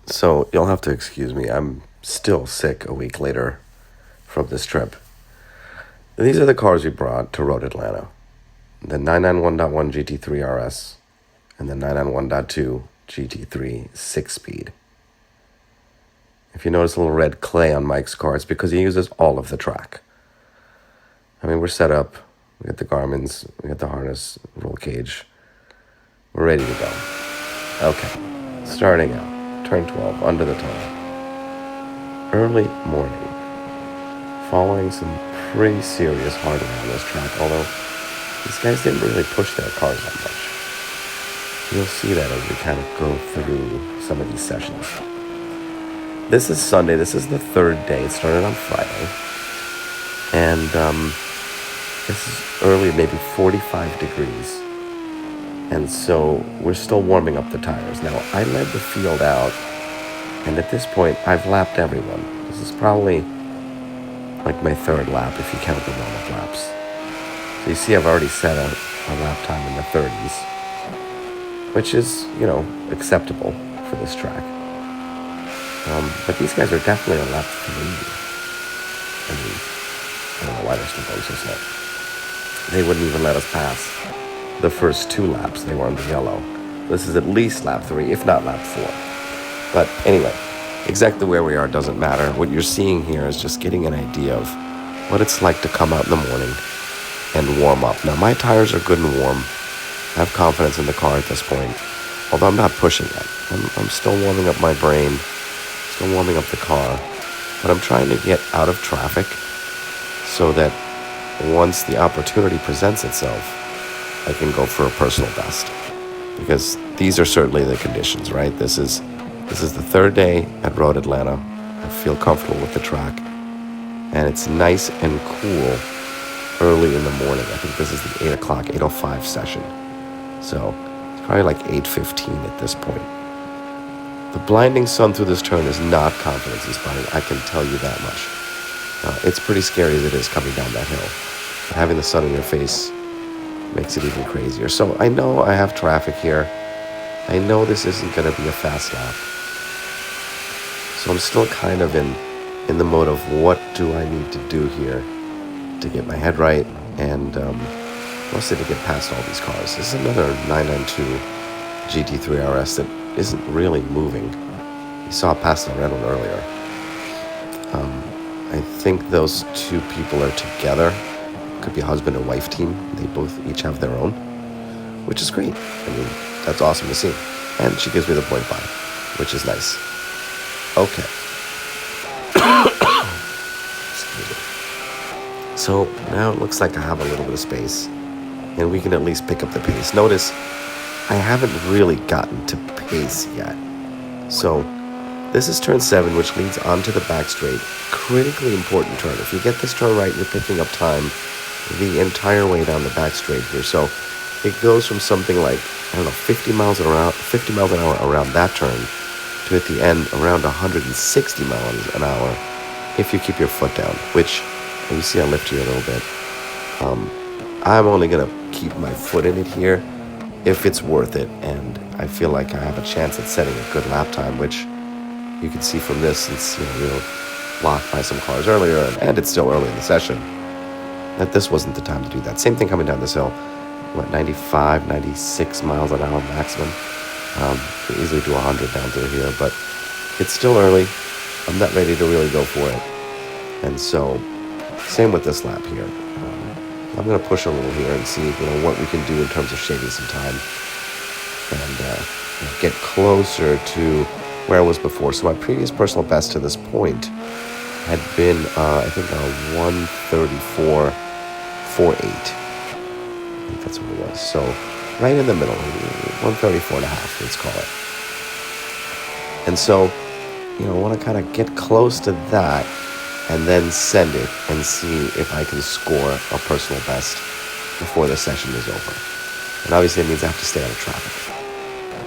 So you'll have to excuse me. I'm still sick a week later from this trip. These are the cars we brought to Road Atlanta. The 991.1 GT3 RS and the 991.2 GT3 6-speed. If you notice a little red clay on Mike's car, it's because he uses all of the track. I mean, we're set up. We got the Garmins, we got the harness, roll cage. We're ready to go. Okay, starting out, turn 12, under the tunnel. Early morning, following some pretty serious hardware on this track, although these guys didn't really push their cars that much. You'll see that as we kind of go through some of these sessions. This is Sunday. This is the third day. It started on Friday. And this is early, maybe 45 degrees. And so we're still warming up the tires. Now, I led the field out, and at this point, I've lapped everyone. This is probably like my third lap if you count the warm-up laps. So you see I've already set a lap time in the 30s, which is, acceptable for this track. But these guys are definitely on lap 3. I mean, I don't know why they're still going so slow. They wouldn't even let us pass the first 2 laps. They were on the yellow. This is at least lap 3, if not lap 4. But anyway, exactly where we are doesn't matter. What you're seeing here is just getting an idea of what it's like to come out in the morning and warm up. Now, my tires are good and warm. I have confidence in the car at this point, although I'm not pushing it. I'm still warming up my brain, still warming up the car, but I'm trying to get out of traffic so that once the opportunity presents itself, I can go for a personal best. Because these are certainly the conditions, right? This is the third day at Road Atlanta. I feel comfortable with the track, and it's nice and cool early in the morning. I think this is the 8 o'clock, 8:05 session. So it's probably like 8:15 at this point. The blinding sun through this turn is not confidence inspiring, I can tell you that much. It's pretty scary as it is coming down that hill. But having the sun in your face makes it even crazier. So I know I have traffic here. I know this isn't going to be a fast lap. So I'm still kind of in the mode of what do I need to do here to get my head right and mostly to get past all these cars. This is another 992 GT3 RS that isn't really moving. You saw past the red one earlier. I think those 2 people are together. Could be a husband and wife team. They both each have their own, which is great. I mean, that's awesome to see. And she gives me the 0.5, which is nice. Okay. Excuse me. So now it looks like I have a little bit of space, and we can at least pick up the pace. Notice I haven't really gotten to pace yet. So this is turn 7, which leads onto the back straight. Critically important turn. If you get this turn right, you're picking up time the entire way down the back straight here. So it goes from something like, 50 miles an hour around that turn to at the end around 160 miles an hour if you keep your foot down, which you see I lift here a little bit. I'm only going to keep my foot in it here if it's worth it, and I feel like I have a chance at setting a good lap time, which you can see from this, since we were blocked by some cars earlier, and it's still early in the session, that this wasn't the time to do that. Same thing coming down this hill, 95, 96 miles an hour maximum. Could easily do 100 down through here, but it's still early. I'm not ready to really go for it. And so, same with this lap here. I'm going to push a little here and see, what we can do in terms of shaving some time and get closer to where I was before. So my previous personal best to this point had been, I think, 134.48. I think that's what it was. So right in the middle, 134 and a half, let's call it. And so, I want to kind of get close to that and then send it and see if I can score a personal best before the session is over. And obviously it means I have to stay out of traffic.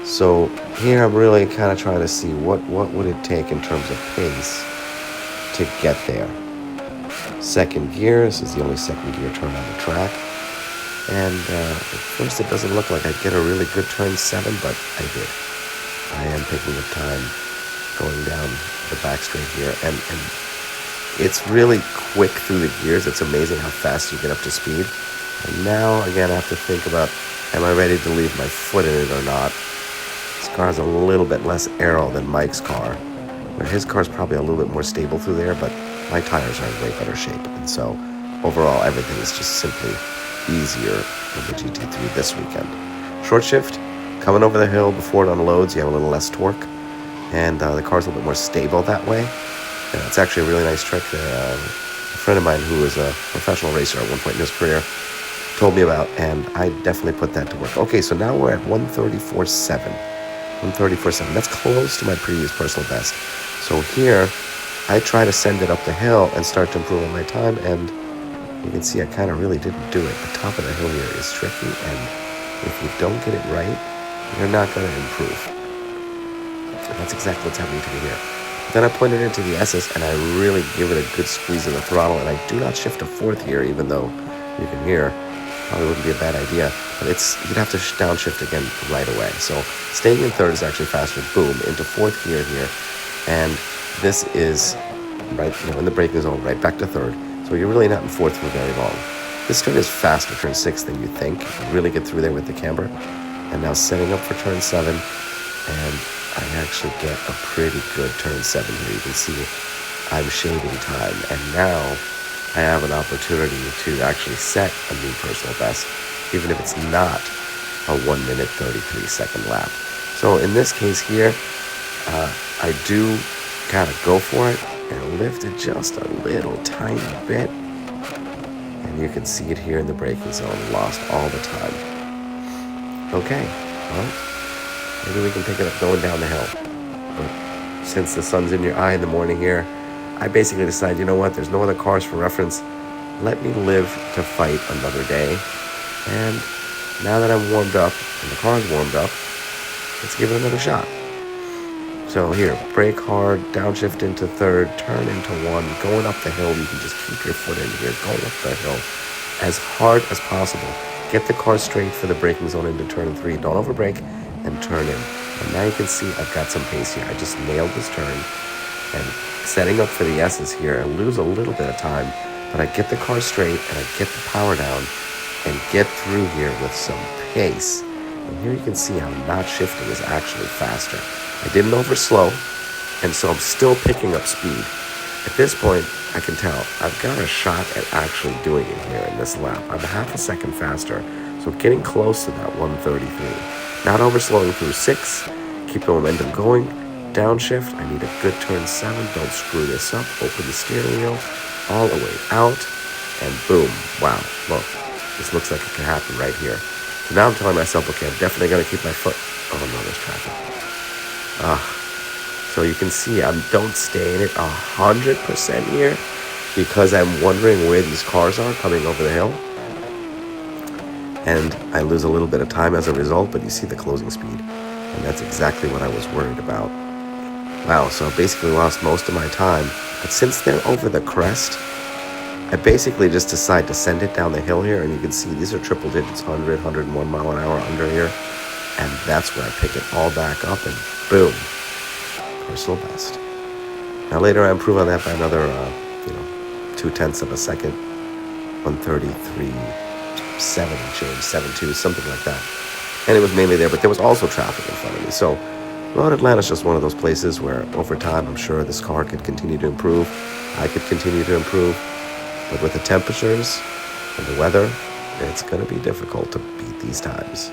So here I'm really kind of trying to see what would it take in terms of pace to get there. Second gear, this is the only second gear turn on the track. And at first it doesn't look like I'd get a really good turn 7, but I did. I am picking up time going down the back straight here, and it's really quick through the gears. It's amazing how fast you get up to speed. And now, again, I have to think about, am I ready to leave my foot in it or not? This car has a little bit less aero than Mike's car, where his car is probably a little bit more stable through there, but my tires are in way better shape. And so, overall, everything is just simply easier in the GT3 this weekend. Short shift, coming over the hill before it unloads, you have a little less torque, and the car's a little bit more stable that way. Yeah, it's actually a really nice trick that a friend of mine who was a professional racer at one point in his career told me about, and I definitely put that to work. Okay, so now we're at 134.7. 134.7. That's close to my previous personal best. So here, I try to send it up the hill and start to improve on my time, and you can see I kind of really didn't do it. The top of the hill here is tricky, and if you don't get it right, you're not going to improve. And that's exactly what's happening to me here. Then I point it into the S's, and I really give it a good squeeze of the throttle, and I do not shift to fourth here, even though you can hear probably wouldn't be a bad idea, but you'd have to downshift again right away. So staying in third is actually faster. Boom, into fourth gear here, and this is right, in the braking zone, right back to third. So you're really not in fourth for very long. This turn is faster, turn 6, than you think. You really get through there with the camber. And now setting up for turn 7, and I actually get a pretty good turn 7 here. You can see I'm shaving time, and now I have an opportunity to actually set a new personal best, even if it's not a 1 minute 33 second lap. So in this case here, I do kind of go for it and lift it just a little tiny bit. And you can see it here in the braking zone, lost all the time. Okay, well, maybe we can pick it up going down the hill. But since the sun's in your eye in the morning here, I basically decided, you know what, there's no other cars for reference. Let me live to fight another day. And now that I'm warmed up, and the car's warmed up, let's give it another shot. So here, brake hard, downshift into third, turn into 1, going up the hill. You can just keep your foot in here, going up the hill as hard as possible. Get the car straight for the braking zone into turn 3. Don't overbrake and turn in. And now you can see I've got some pace here. I just nailed this turn. And setting up for the S's here, I lose a little bit of time, but I get the car straight and I get the power down and get through here with some pace. And here you can see how not shifting is actually faster. I didn't overslow, and so I'm still picking up speed. At this point, I can tell I've got a shot at actually doing it here in this lap. I'm half a second faster, so getting close to that 133. Not overslowing through 6, keep the momentum going, downshift. I need a good turn 7, don't screw this up, open the steering wheel, all the way out, and boom, wow, look, this looks like it can happen right here. So now I'm telling myself, okay, I'm definitely going to keep my foot, oh no, there's traffic. So you can see I don't stay in it 100% here because I'm wondering where these cars are coming over the hill. And I lose a little bit of time as a result, but you see the closing speed. And that's exactly what I was worried about. Wow, so I basically lost most of my time. But since they're over the crest, I basically just decide to send it down the hill here. And you can see these are triple digits, 100, 101 mile an hour under here. And that's where I pick it all back up and boom, personal best. Now later I improve on that by another, 0.2 of a second, 133, 7 and change, 7.2, something like that. And it was mainly there, but there was also traffic in front of me. So Road Atlanta's just one of those places where over time I'm sure this car could continue to improve. I could continue to improve. But with the temperatures and the weather, it's going to be difficult to beat these times.